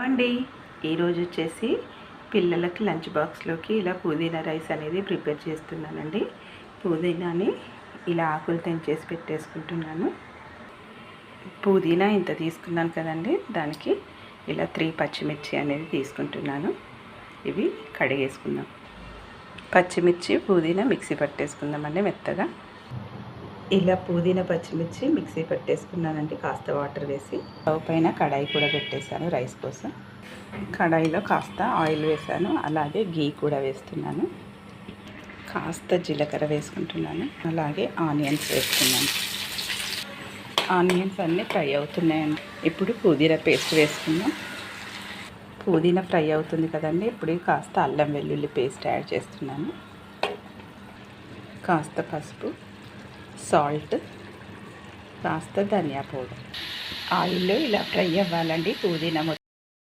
అండి. ఈరోజు వచ్చేసి పిల్లలకి లంచ్ బాక్స్లోకి ఇలా పుదీనా రైస్ అనేది ప్రిపేర్ చేస్తున్నానండి. పుదీనాని ఇలా ఆకులు తెంచేసి పెట్టేసుకుంటున్నాను. పుదీనా ఇంత తీసుకున్నాను కదండి, దానికి ఇలా 3 పచ్చిమిర్చి అనేది తీసుకుంటున్నాను. ఇవి కడిగేసుకుందాం. పచ్చిమిర్చి పుదీనా మిక్సీ పట్టేసుకుందామండి మెత్తగా. ఇలా పుదీనా పచ్చిమిర్చి మిక్సీ పెట్టేసుకున్నానండి. కాస్త వాటర్ వేసి స్టవ్ పైన కడాయి కూడా పెట్టేశాను రైస్ కోసం. కడాయిలో కాస్త ఆయిల్ వేసాను, అలాగే గీ కూడా వేస్తున్నాను. కాస్త జీలకర్ర వేసుకుంటున్నాను, అలాగే ఆనియన్స్ వేసుకున్నాను. ఆనియన్స్ అన్నీ ఫ్రై అవుతున్నాయండి. ఇప్పుడు పుదీనా పేస్ట్ వేసుకుందాం. పుదీనా ఫ్రై అవుతుంది కదండి, ఇప్పుడు కాస్త అల్లం వెల్లుల్లి పేస్ట్ యాడ్ చేస్తున్నాను. కాస్త పసుపు, సాల్ట్, కాస్త ధనియా పౌడర్. ఆయిల్లో ఇలా ఫ్రై అవ్వాలండి పుదీనా